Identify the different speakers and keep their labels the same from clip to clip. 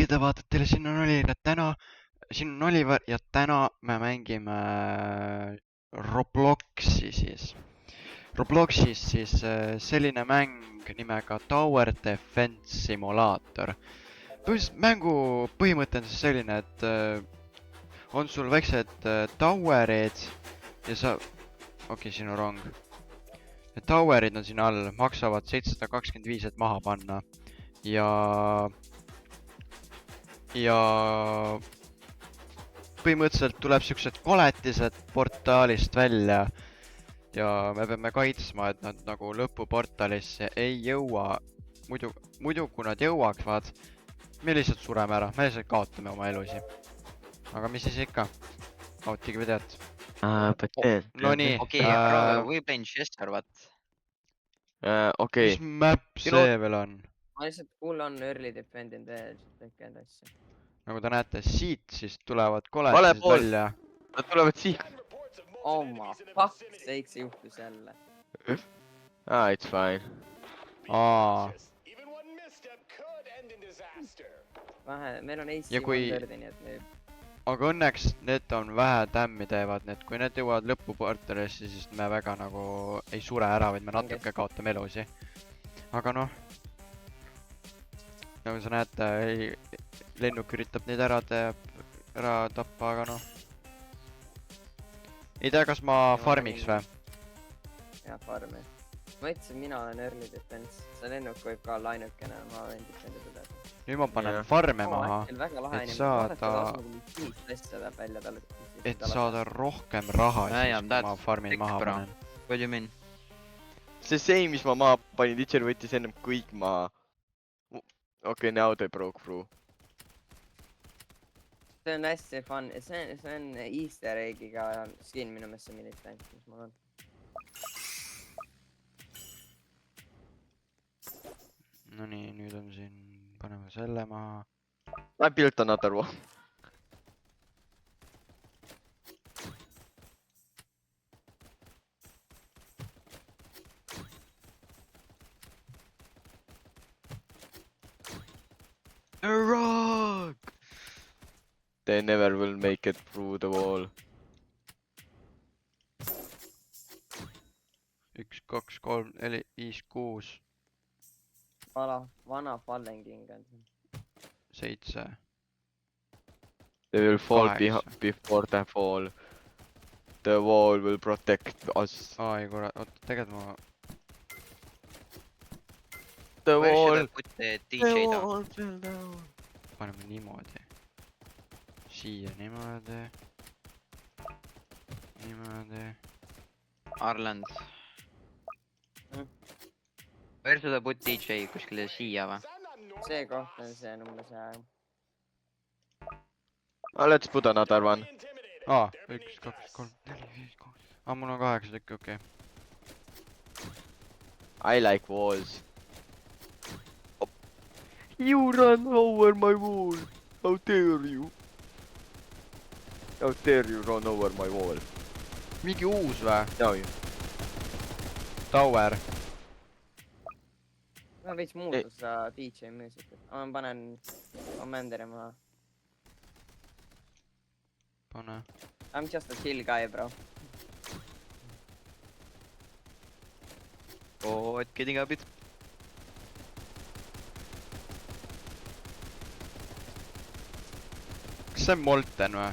Speaker 1: tervitida vaatajatele, siin on Oliver ja täna me mängime Robloxi siis. Robloxis siis selline mäng nimega Tower Defense Simulator. Mängu põhimõte on siis selline, et on sul väiksed towerid ja okei, siin on rong. Towerid on siin all, maksavad 725, et maha panna. Ja põhimõtteliselt tuleb siuksed koletised portaalist välja ja me peame kaitsma, et nad nagu lõpuportaalisse ei jõua. Muidu kui nad jõuaksid, me lihtsalt sureme ära, me lihtsalt kaotame oma elusi. Aga mis siis ikka? Nautige videot. Nonii.
Speaker 2: We playing chess or what?
Speaker 1: Mis map see veel on?
Speaker 3: Ma lihtsalt mul on early defending veel tehke enda asja.
Speaker 1: Nagu te näete, siit siis tulevad koletised välja.
Speaker 2: Nad tulevad siia.
Speaker 3: Oh ma fuck sake, see juhtus jälle.
Speaker 2: It's fine.
Speaker 3: Meil on AC
Speaker 1: Ja kui-
Speaker 3: 130, nii et nüüd.
Speaker 1: Aga õnneks need on vähe tämmi teevad, need kui need jõuavad lõpuportalisse, siis me väga nagu ei sure ära, vaid me natuke kaotame elusi. Aga noh, nagu sa näete, lennuk üritab neid ära tappa, aga noh. Ei tea, kas ma farmiks või?
Speaker 3: Jah, farmi. Ma ütlesin, mina olen early defense. See lennuk võib ka olla ainukene, ma võin defendida teda.
Speaker 1: Nüüd ma panen farme maha, et saada rohkem raha, siis ma farmin maha panen.
Speaker 2: What do you mean? See, mis ma maha panin, Ditcher võttis ennem kõik maha. Okay, now they broke through.
Speaker 3: See on hästi fun, see on easter eggiga skin minu meelest see militant, mis mul on.
Speaker 1: Nonii, nüüd on siin, paneme selle maha.
Speaker 2: I built another one. A rock! They never will make it through the wall.
Speaker 1: 1, 2, 3, 4, 5, 6.
Speaker 3: Vana Fallen King on.
Speaker 1: 7.
Speaker 2: They will fall
Speaker 1: Before
Speaker 2: they fall. The wall will protect us.
Speaker 1: Ai kurat, oota, tegelikult ma...
Speaker 2: The wall!
Speaker 4: DJ down.
Speaker 1: Paneme niimoodi. Siia niimoodi. Niimoodi.
Speaker 4: Arland. Where should I put DJ? Kuskile siia või?
Speaker 3: See koht on see number see.
Speaker 2: Let's put another one.
Speaker 1: 1, 2, 3, 4, 5, 6. Mul on 8 tükki, okei.
Speaker 2: I like walls. Oh. You run over my wall. How dare you? How dare you run over my wall?
Speaker 1: Mingi uus või?
Speaker 2: No.
Speaker 1: Tower.
Speaker 3: Ma veits muutus seda DJ muusikat. Ma panen Commanderi maha.
Speaker 1: Pane.
Speaker 3: I'm just a chill guy, bro.
Speaker 4: Oh, it's getting a bit...
Speaker 1: Kas see on Molten või?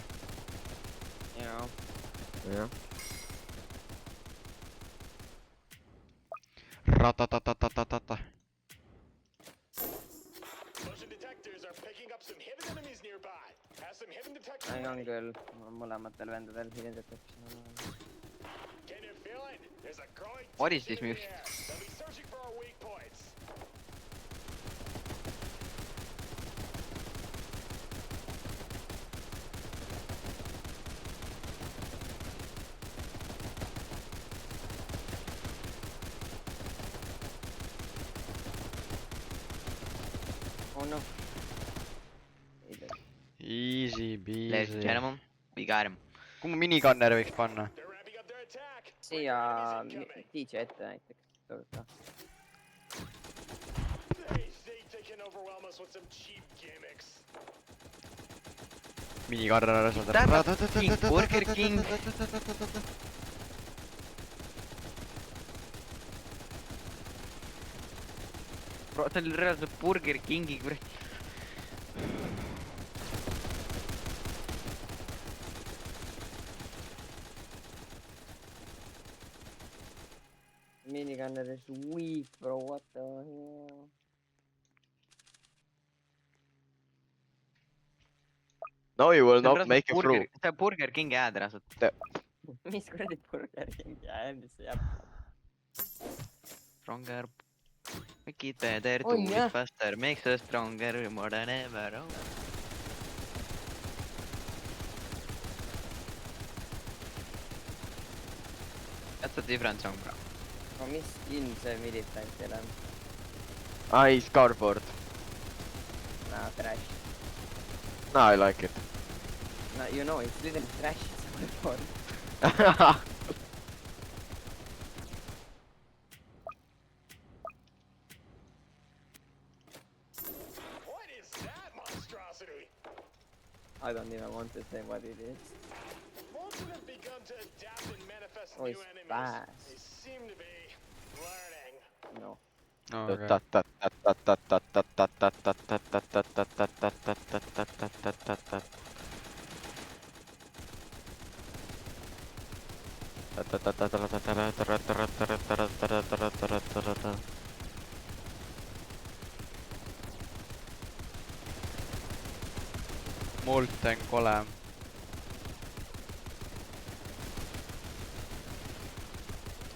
Speaker 3: Jaa.
Speaker 2: Yeah.
Speaker 1: Ratatatatata.
Speaker 3: Ei on küll, mõlematel vendadel hidden detection.
Speaker 4: What is this music?
Speaker 3: Oh no.
Speaker 1: Easy
Speaker 4: Ladies and
Speaker 1: peasy.
Speaker 4: gentlemen, we got him.
Speaker 1: Kuhu ma minigunner võiks panna?
Speaker 3: Siia DJ ette näiteks.
Speaker 5: They can overwhelm us with some cheap gimmicks.
Speaker 1: minikarra
Speaker 4: King, Burger King. Bro, see oli reaalselt Burger Kingi kurat.
Speaker 3: Minigunner is weak, bro. What the hell?
Speaker 2: No you will not make it through.
Speaker 4: see on Burger Kingi hääd reaalselt.
Speaker 3: Mis kuradi Burger Kingi hääl see jääb?
Speaker 4: Stronger. Make it better, do
Speaker 3: On, jah.
Speaker 4: it faster, makes us stronger, more than ever. Oh. That's a different song, bro.
Speaker 3: No mis skin see militantil on?
Speaker 2: Ice cardboard.
Speaker 3: Nah, trash.
Speaker 2: No I like it.
Speaker 3: No, you know, it's little trash. It's good.
Speaker 5: What is that monstrosity?
Speaker 3: I don't even want to say what it is.
Speaker 5: Molten have begun to adapt and manifest
Speaker 3: Oh,
Speaker 5: new
Speaker 3: it's
Speaker 5: enemies.
Speaker 3: fast.
Speaker 5: They seem to be learning.
Speaker 3: No.
Speaker 1: Molten kole.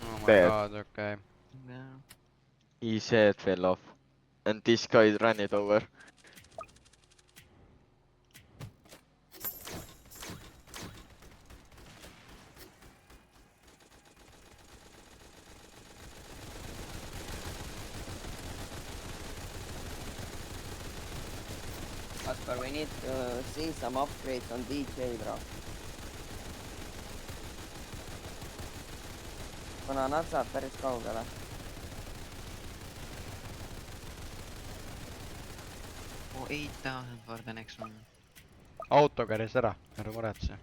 Speaker 1: Oh my
Speaker 2: Bad.
Speaker 1: god, okei.
Speaker 4: Yeah.
Speaker 2: His head fell off. And this guy ran it over.
Speaker 3: Kaspar, we need to see some upgrades on DJ, bro. Kuna nad saab päris kaugele.
Speaker 4: Oh, 8,000 for the next one.
Speaker 1: auto käris ära, ära muretse.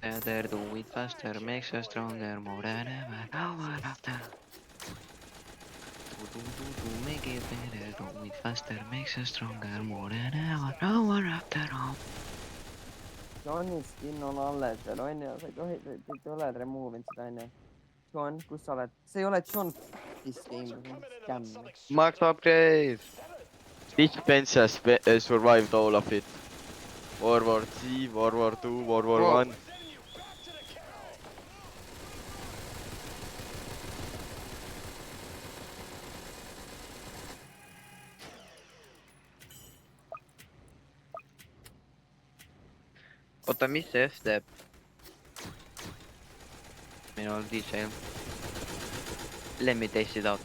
Speaker 4: Better do it faster, makes us stronger, more than ever. Hour after. Do, make it better, do it faster, makes us stronger, more than ever. Hour after all.
Speaker 3: Johni skin on alles veel, on ju? Sa ei tohi, te oled remove inud seda, on ju? John, kus sa oled? See ei ole John F***is game, see on scam.
Speaker 2: Max upgrade! Which bench has survived all of it? World War Z, World War 2, World War 1.
Speaker 4: Oota, mis see F teeb? Minul DJ-l. Let me test it out.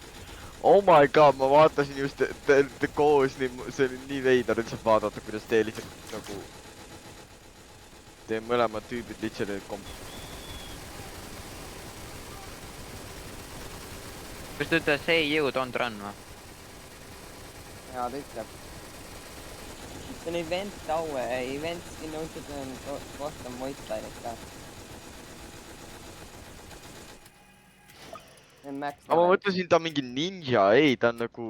Speaker 2: Oh my god, ma vaatasin just te koos, see oli nii veider lihtsalt vaadata, kuidas te lihtsalt nagu... Te mõlemad tüübid lihtsalt
Speaker 4: Kas ta ütles say you don't run või?
Speaker 3: Jaa, ta ütleb. See on event tower, event skin uudselt on custom voice direct ka. See on max.
Speaker 2: aga ma mõtlesin, ta on mingi ninja, ei, ta on nagu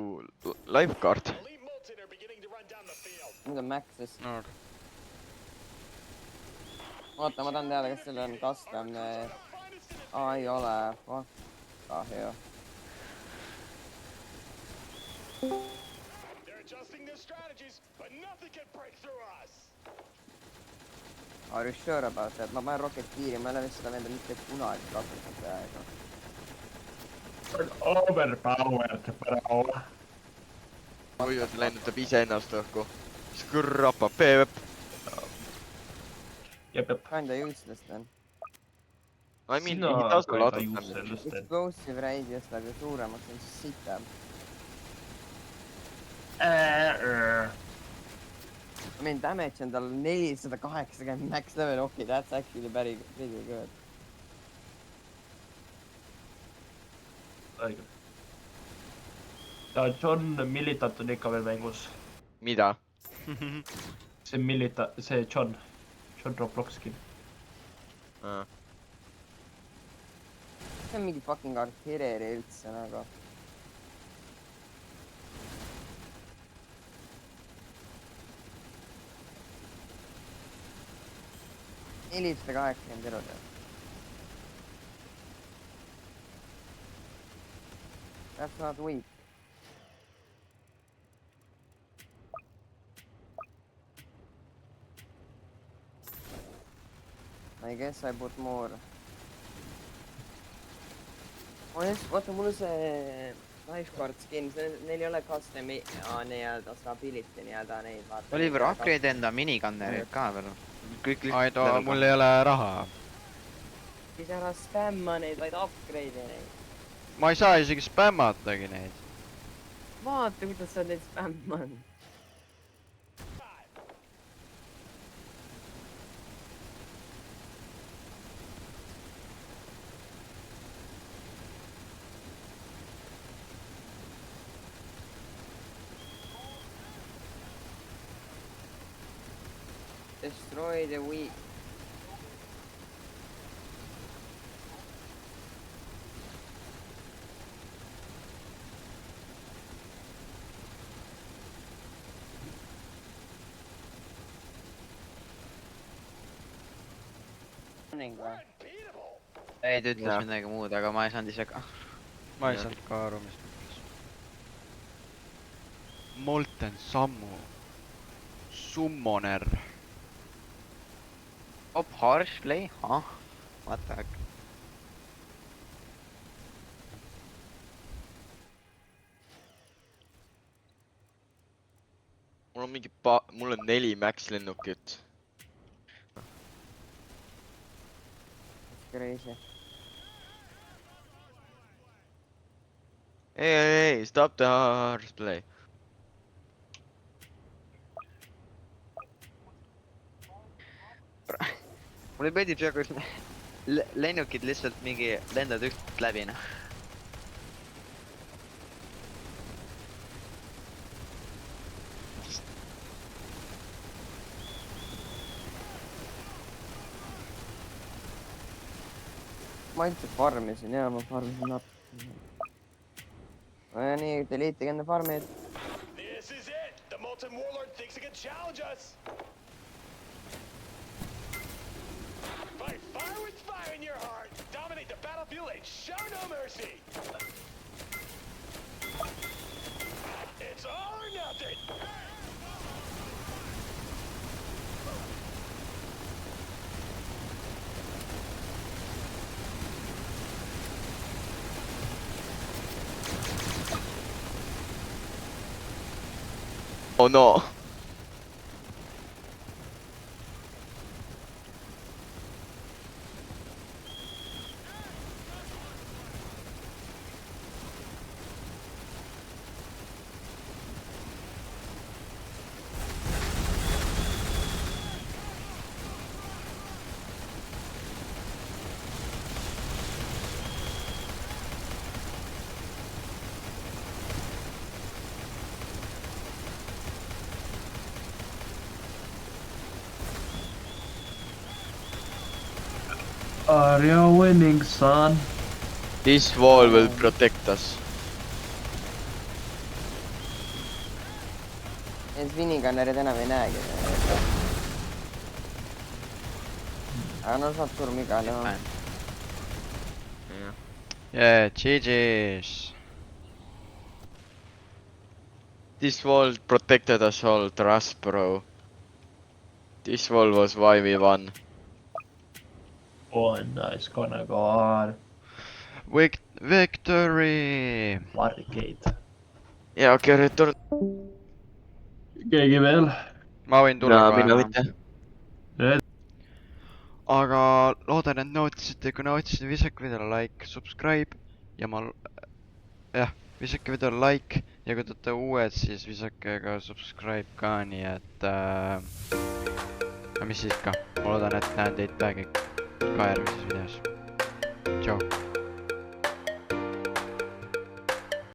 Speaker 2: lifeguard.
Speaker 5: Elite Molten are beginning to run down the field.
Speaker 3: Nüüd on max'is.
Speaker 1: no
Speaker 3: Oota, ma tahan teada, kas seal on custom... ei ole. Fuck. Kahju.
Speaker 5: They're adjusting their strategies, but nothing can break through us.
Speaker 3: Are you sure about that? Ma panen Rocketeeri, ma ei ole vist seda venda mitte kunagi kasutanud peaaegu.
Speaker 5: Overpowered, bro.
Speaker 2: Muidu ta lennutab iseennast õhku. Skrrrapa, peep.
Speaker 5: Jep.
Speaker 3: Kinda useless then.
Speaker 2: I mean,
Speaker 5: Sina
Speaker 2: he does a lot
Speaker 5: ka
Speaker 2: of
Speaker 5: ei
Speaker 2: damage.
Speaker 5: sellest, et...
Speaker 3: Explosive radius läheb ju suuremaks, see on siis sitem. I mean, damage on tal 480 max level, okay, that's actually pretty good.
Speaker 5: õige. Ja John Militant on ikka veel mängus.
Speaker 2: Mida?
Speaker 5: See John
Speaker 6: see on Roblox skin .
Speaker 3: see on mingi fucking artillery üldse nagu . $480 euro . That's not weak . I guess I put more . Vaata mul see lifeguard skin , neil ei ole custom nii-öelda stability nii-öelda neid vaata .
Speaker 4: Oliver , upgrade enda minigunnerit ka veel . kõik
Speaker 1: Aido , mul ei ole raha .
Speaker 3: siis ära spämma neid , vaid upgrade'i neid .
Speaker 1: ma ei saa isegi spämmatagi neid .
Speaker 3: vaata , kuidas sa neid spämmad . Destroy the weak .
Speaker 4: ei , ta ütles midagi muud , aga ma ei saanud ise ka .
Speaker 1: ma ei saanud ka aru , mis ta ütles . Molten Sammu . Summoner .
Speaker 4: Op , harsh play , what the heck .
Speaker 2: mul on mingi mul on 4 max lennukit .
Speaker 3: Crazy .
Speaker 2: Ei , stop the harsh play .
Speaker 4: mulle meeldib see , kus lennukid lihtsalt mingi lendavad üht läbi , noh .
Speaker 3: ma üldse farmisin ja ma farmisin natuke . nii , delete'ige enda farmid .
Speaker 5: This is it. The Molten Warlord thinks he can challenge us. Fight fire with fire in your heart. Dominate the battlefield and show no mercy. It's all or nothing.
Speaker 2: Oh no .
Speaker 6: Are you winning , son ?
Speaker 2: This wall will protect us .
Speaker 3: Need minigunnerid enam ei näegi . aga no saab surma igal juhul .
Speaker 1: Yeah , GG's .
Speaker 2: This wall protected us all , trust bro . This wall was why we won .
Speaker 6: Oh nice , gonna go on .
Speaker 1: Victory .
Speaker 6: Barricade .
Speaker 2: ja okei , return .
Speaker 6: keegi veel ?
Speaker 1: ma võin tulla
Speaker 2: mina
Speaker 1: kohe .
Speaker 2: mitte .
Speaker 1: aga loodan , et nautisite , kui nautisite , visake videole like , subscribe ja visake videole like ja kui te olete uued , siis visake ka subscribe ka , nii et mis siis ka , ma loodan , et näen teid päevi ka järgmises videos . tšau .